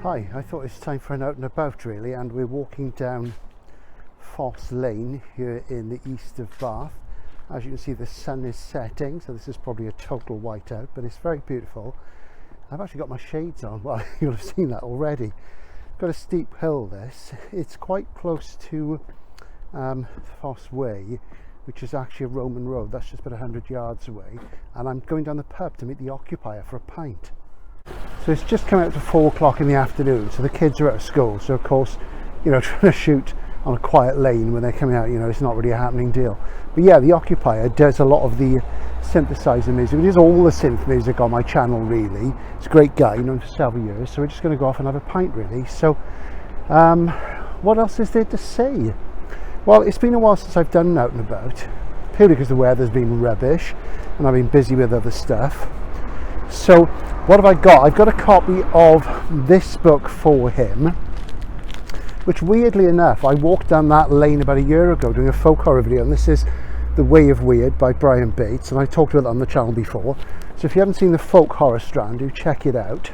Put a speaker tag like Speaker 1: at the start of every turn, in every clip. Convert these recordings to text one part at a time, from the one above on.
Speaker 1: Hi, I thought it's time for an out and about really, and we're walking down Foss Lane here in the east of Bath. As you can see, the sun is setting, so this is probably a total whiteout, but it's very beautiful. I've actually got my shades on. Well, you'll have seen that already. Got a steep hill this. It's quite close to Foss Way, which is actually a Roman road. That's just about 100 yards away, and I'm going down the pub to meet the occupier for a pint. So it's just come out to 4 o'clock in the afternoon, so the kids are out of school, so of course, you know, trying to shoot on a quiet lane when they're coming out, you know, it's not really a happening deal. But yeah, the occupier does a lot of the synthesizer music. It is all the synth music on my channel really. It's a great guy, known for several years, so we're just going to go off and have a pint really. So what else is there to say? Well, it's been a while since I've done an out and about, purely because the weather's been rubbish and I've been busy with other stuff. So what have I got? I've got a copy of this book for him, which weirdly enough, I walked down that lane about a year ago doing a folk horror video, and this is The Way of Weird by Brian Bates, and I talked about it on the channel before. So if you haven't seen the folk horror strand, do check it out.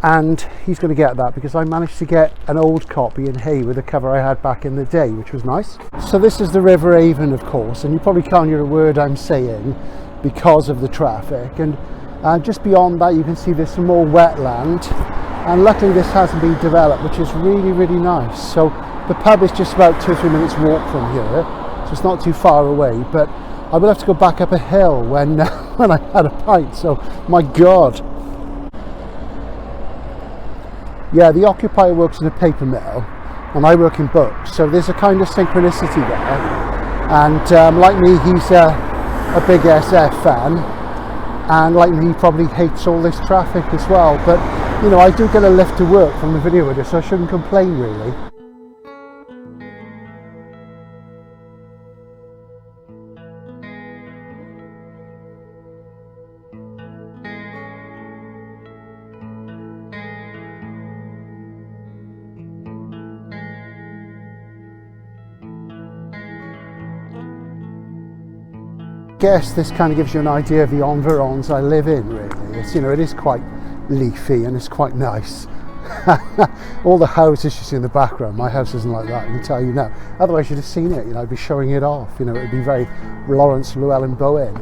Speaker 1: And he's going to get that because I managed to get an old copy in hay with the cover I had back in the day, which was nice. So this is the River Avon, of course, and you probably can't hear a word I'm saying because of the traffic. And just beyond that, you can see there's some more wetland, and luckily this hasn't been developed, which is really, really nice. So the pub is just about 2 or 3 minutes walk from here, so it's not too far away, but I will have to go back up a hill when when I had a pint, so my god. Yeah, the occupier works in a paper mill and I work in books, so there's a kind of synchronicity there. And like me, he's a big SF fan, and like me, he probably hates all this traffic as well. But you know, I do get a lift to work from the video editor, so I shouldn't complain really. Guess this kind of gives you an idea of the environs I live in really. It's, you know, it is quite leafy and it's quite nice. All the houses you see in the background, my house isn't like that, I can tell you now. Otherwise you'd have seen it, you know, I'd be showing it off, you know, it'd be very Laurence Llewelyn Bowen,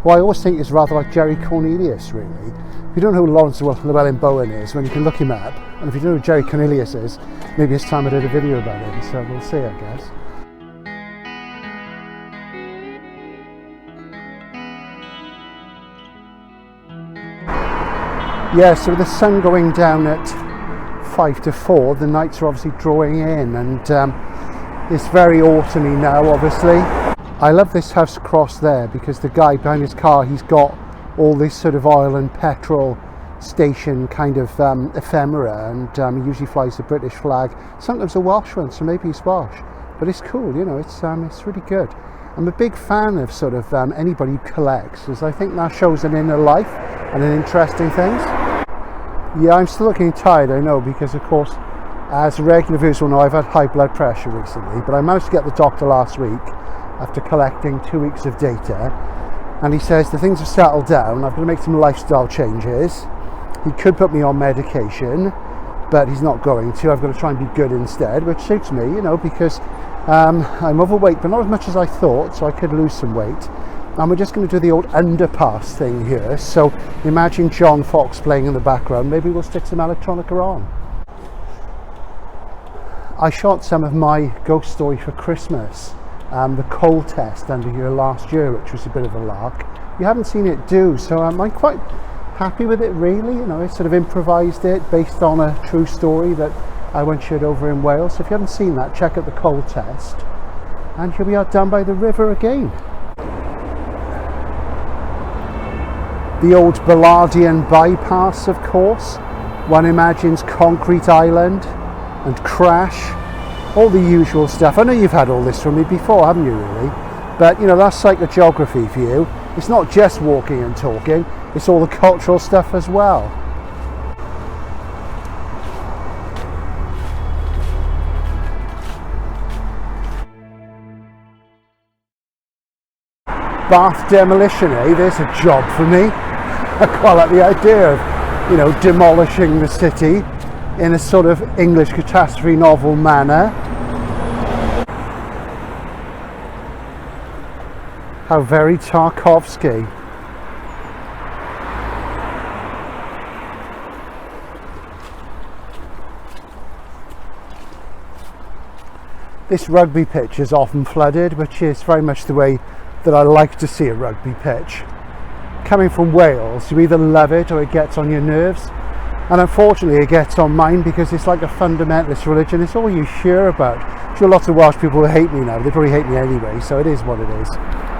Speaker 1: who I always think is rather like Jerry Cornelius really. If you don't know who Laurence Llewelyn Bowen is, when you can look him up, and if you don't know who Jerry Cornelius is, maybe it's time I did a video about him, so we'll see, I guess. Yeah, so with the sun going down at 5 to 4, the nights are obviously drawing in, and it's very autumny now, obviously. I love this house across there because the guy behind his car, he's got all this sort of oil and petrol station kind of ephemera, and he usually flies the British flag, sometimes a Welsh one, so maybe he's Welsh, but it's cool, you know, it's really good. I'm a big fan of sort of anybody who collects, because I think that shows an inner life and an interesting things. Yeah, I'm still looking tired, I know, because of course, as regular viewers will know, I've had high blood pressure recently, but I managed to get the doctor last week after collecting 2 weeks of data, and he says the things have settled down, I've got to make some lifestyle changes. He could put me on medication, but he's not going to. I've got to try and be good instead, which suits me, you know, because I'm overweight, but not as much as I thought, so I could lose some weight. And we're just going to do the old underpass thing here. So imagine John Fox playing in the background. Maybe we'll stick some electronica on. I shot some of my ghost story for Christmas, the coal test under here last year, which was a bit of a lark. You haven't seen it do, so I'm quite happy with it really. You know, I sort of improvised it based on a true story that I once shared over in Wales. So if you haven't seen that, check out the coal test. And here we are down by the river again. The old Ballardian bypass, of course. One imagines concrete island and crash, all the usual stuff. I know you've had all this from me before, haven't you really? But you know, that's psychogeography for you. It's not just walking and talking, it's all the cultural stuff as well. Bath demolition, eh? There's a job for me. I quite like the idea of, you know, demolishing the city in a sort of English catastrophe novel manner. How very Tarkovsky. This rugby pitch is often flooded, which is very much the way that I like to see a rugby pitch. Coming from Wales, you either love it or it gets on your nerves. And unfortunately it gets on mine because it's like a fundamentalist religion. It's all you hear about. I'm sure lots of Welsh people will hate me now. They probably hate me anyway, so it is what it is.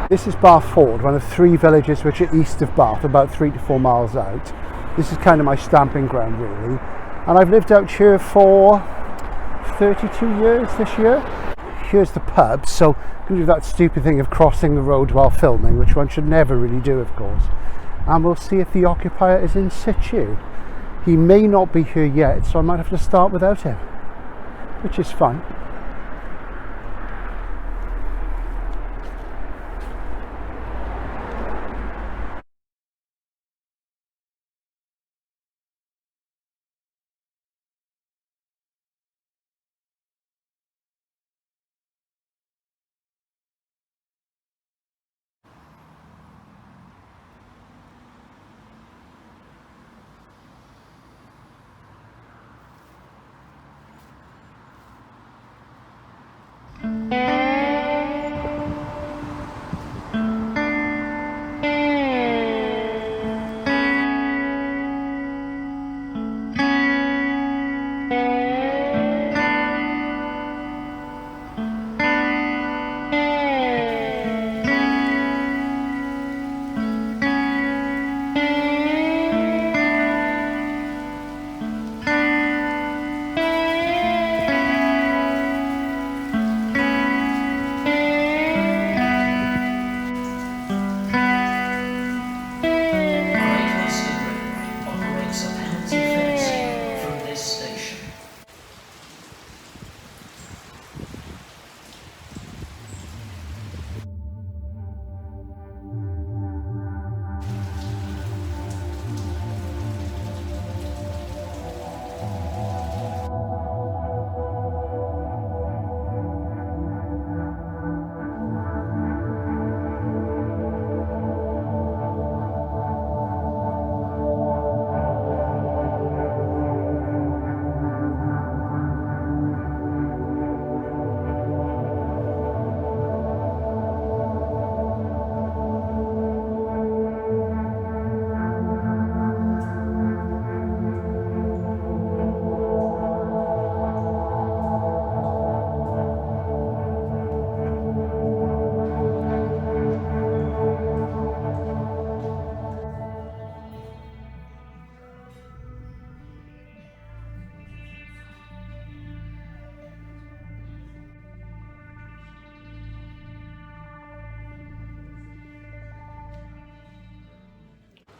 Speaker 1: This is Bath Ford, one of 3 villages which are east of Bath, about 3 to 4 miles out. This is kind of my stamping ground really. And I've lived out here for 32 years this year. Here's the pub, so I'm going to do that stupid thing of crossing the road while filming, which one should never really do, of course. And we'll see if the occupier is in situ. He may not be here yet, so I might have to start without him, which is fine.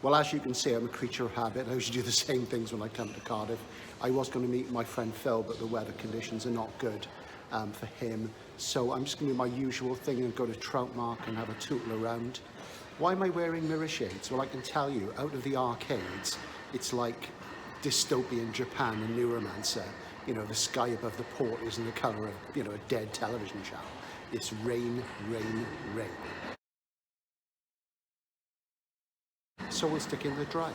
Speaker 1: Well, as you can see, I'm a creature of habit. I usually do the same things when I come to Cardiff. I was going to meet my friend Phil, but the weather conditions are not good for him. So I'm just going to do my usual thing and go to Troutmark and have a tootle around. Why am I wearing mirror shades? Well, I can tell you, out of the arcades, it's like dystopian Japan and Neuromancer. You know, the sky above the port isn't the colour of, you know, a dead television channel. It's rain, rain, rain. So we'll stick in the dry.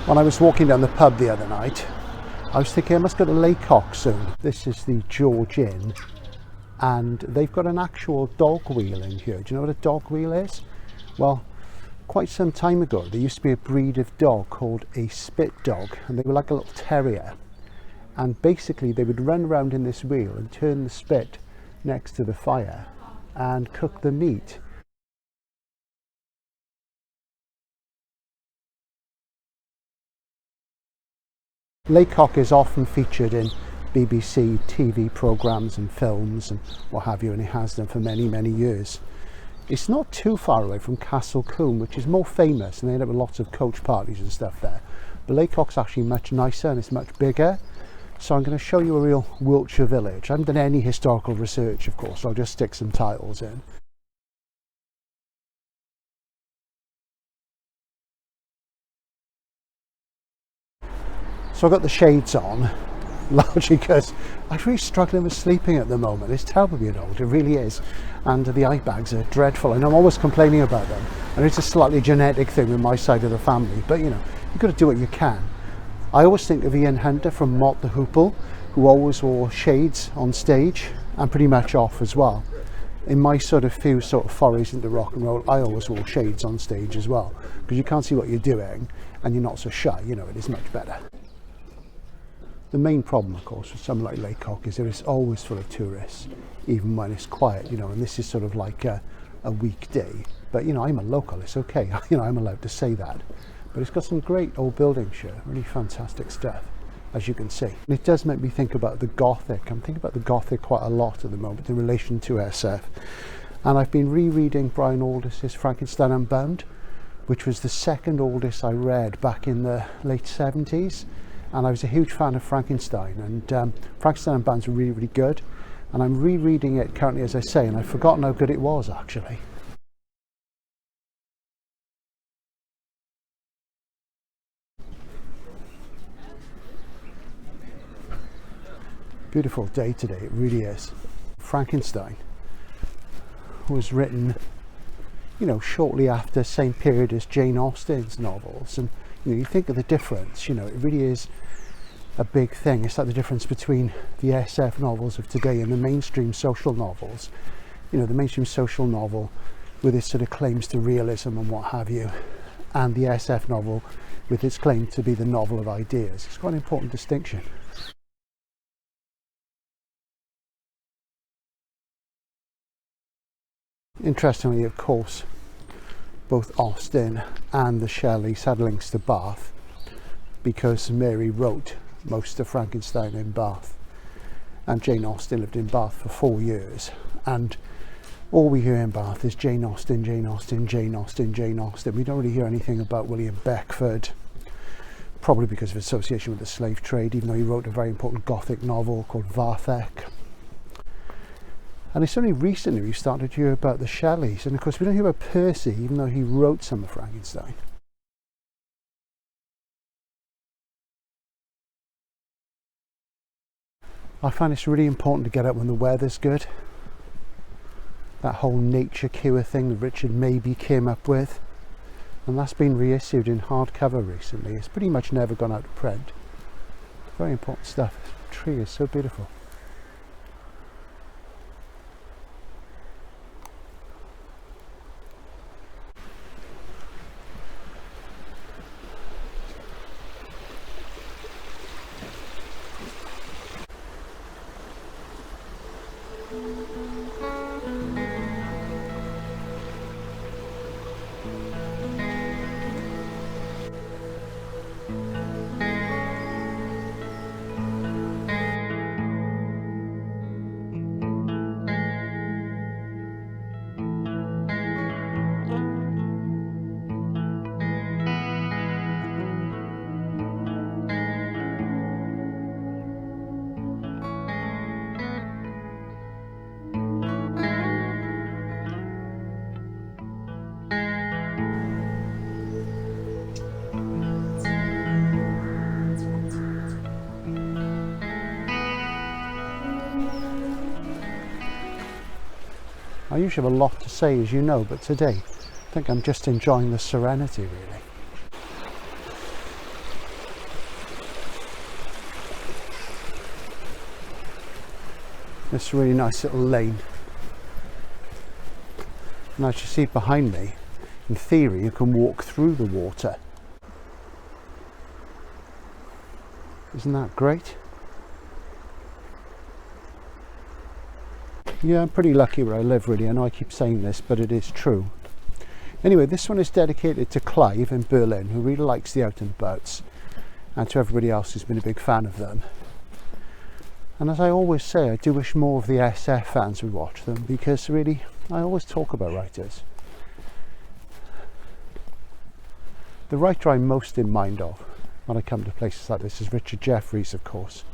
Speaker 1: When I was walking down the pub the other night, I was thinking I must go to Lacock soon. This is the George Inn, and they've got an actual dog wheel in here. Do you know what a dog wheel is? Well, quite some time ago, there used to be a breed of dog called a spit dog, and they were like a little terrier. and basically they would run around in this wheel and turn the spit next to the fire and cook the meat. Lacock is often featured in BBC TV programmes and films and what have you, and it has done for many years. It's not too far away from Castle Combe, which is more famous, and they end up with lots of coach parties and stuff there. But Lacock's actually much nicer and it's much bigger. So I'm going to show you a real Wiltshire village. I haven't done any historical research, of course, so I'll just stick some titles in. So I've got the shades on, largely because I'm really struggling with sleeping at the moment. It's terrible being old, it really is. And the eye bags are dreadful, and I'm always complaining about them. And it's a slightly genetic thing with my side of the family, but you know, you've got to do what you can. I always think of Ian Hunter from Mott the Hoople, who always wore shades on stage and pretty much off as well. In my sort of few sort of forays into rock and roll, I always wore shades on stage as well, because you can't see what you're doing and you're not so shy, you know, it is much better. The main problem, of course, with something like Lacock is that it's always full of tourists, even when it's quiet, you know, and this is sort of like a weekday. But, you know, I'm a local, it's okay, you know, I'm allowed to say that. But it's got some great old buildings here, really fantastic stuff, as you can see. And it does make me think about the Gothic. I'm thinking about the Gothic quite a lot at the moment in relation to SF. And I've been rereading Brian Aldiss's Frankenstein Unbound, which was the second Aldiss I read back in the late 70s. And I was a huge fan of Frankenstein, and Frankenstein Unbound's really good. And I'm rereading it currently, as I say, and I've forgotten how good it was actually. Beautiful day today, it really is. Frankenstein was written, you know, shortly after the same period as Jane Austen's novels, and you know, you think of the difference, you know, it really is a big thing. It's like the difference between the SF novels of today and the mainstream social novels. You know, the mainstream social novel with its sort of claims to realism and what have you, and the SF novel with its claim to be the novel of ideas. It's quite an important distinction. Interestingly, of course, both Austen and the Shelleys had links to Bath because Mary wrote most of Frankenstein in Bath, and Jane Austen lived in Bath for 4 years, and all we hear in Bath is Jane Austen, Jane Austen, Jane Austen, Jane Austen. We don't really hear anything about William Beckford, probably because of association with the slave trade, even though he wrote a very important Gothic novel called Vathek. And it's only recently we started to hear about the Shelleys, and of course we don't hear about Percy, even though he wrote some of Frankenstein. I find it's really important to get out when the weather's good. That whole nature cure thing that Richard Mabey came up with, and that's been reissued in hardcover recently. It's pretty much never gone out of print. Very important stuff. The tree is so beautiful. I usually have a lot to say, as you know, but today I think I'm just enjoying the serenity, really. This really nice little lane. And as you see behind me, in theory you can walk through the water. Isn't that great? Yeah, I'm pretty lucky where I live, really. I know I keep saying this, but it is true. Anyway, this one is dedicated to Clive in Berlin, who really likes the out and abouts, and to everybody else who's been a big fan of them. And as I always say, I do wish more of the SF fans would watch them, because really, I always talk about writers. The writer I'm most in mind of when I come to places like this is Richard Jefferies, of course.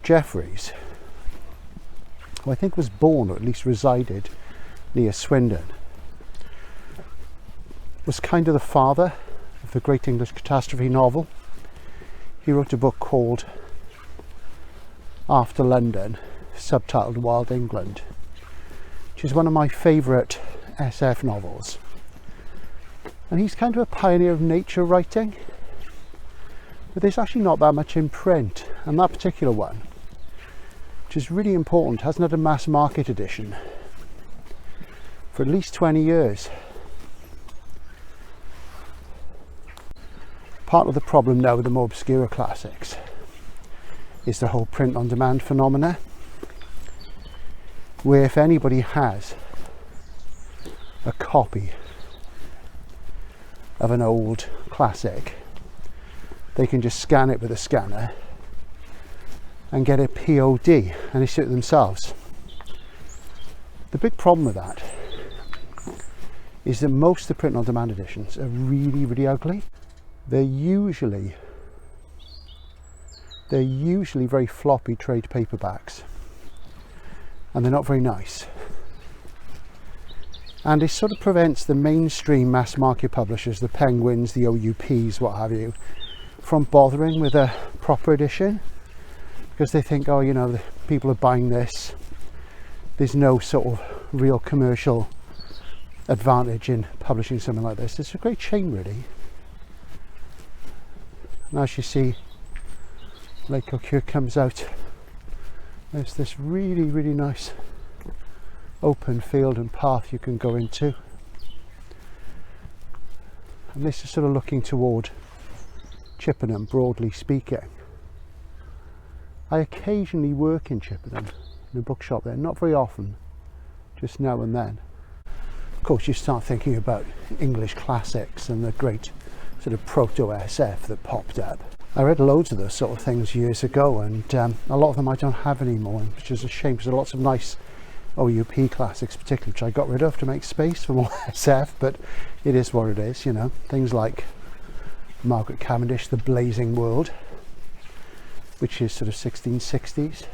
Speaker 1: Jefferies, who I think was born, or at least resided, near Swindon, was kind of the father of the great English catastrophe novel. He wrote a book called After London, subtitled Wild England, which is one of my favourite SF novels. And he's kind of a pioneer of nature writing, but there's actually not that much in print, and that particular one, which is really important, hasn't had a mass market edition for at least 20 years. Part of the problem now with the more obscure classics is the whole print on demand phenomena, where if anybody has a copy of an old classic, they can just scan it with a scanner and get a POD, and they suit it themselves. The big problem with that is that most of the print on demand editions are really, really ugly. They're usually very floppy trade paperbacks, and they're not very nice. And it sort of prevents the mainstream mass market publishers, the Penguins, the OUPs, what have you, from bothering with a proper edition, because they think, oh, you know, the people are buying this, there's no sort of real commercial advantage in publishing something like this. It's a great shame, really. And as you see, Lacock here comes out. There's this really, really nice open field and path you can go into. And this is sort of looking toward Chippenham, broadly speaking. I occasionally work in Chippenham, in a bookshop there, not very often, just now and then. Of course, you start thinking about English classics and the great sort of proto-SF that popped up. I read loads of those sort of things years ago, and a lot of them I don't have anymore, which is a shame, because there are lots of nice OUP classics particularly, which I got rid of to make space for more SF, but it is what it is, you know. Things like Margaret Cavendish, The Blazing World, which is sort of 1660s.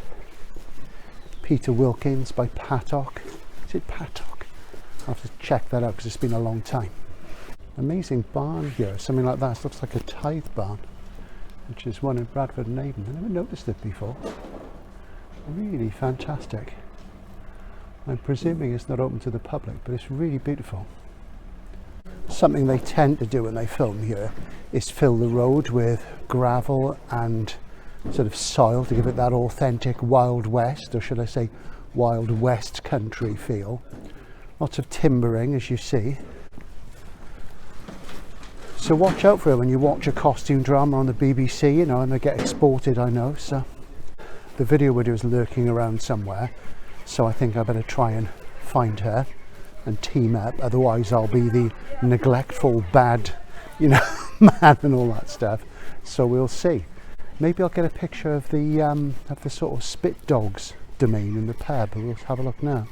Speaker 1: Peter Wilkins by Paddock. Is it Paddock? I'll have to check that out because it's been a long time. Amazing barn here, something like that. It looks like a tithe barn, which is one in Bradford and Avon. I never noticed it before. Really fantastic. I'm presuming it's not open to the public, but it's really beautiful. Something they tend to do when they film here is fill the road with gravel and sort of soil to give it that authentic Wild West, or should I say Wild West country feel. Lots of timbering, as you see. So watch out for it when you watch a costume drama on the BBC, you know, and they get exported, I know. So the video widow is lurking around somewhere, so I think I better try and find her and team up, otherwise I'll be the neglectful, bad, you know, man and all that stuff. So we'll see. Maybe I'll get a picture of the sort of Spit Dogs domain in the pub. We'll have a look now.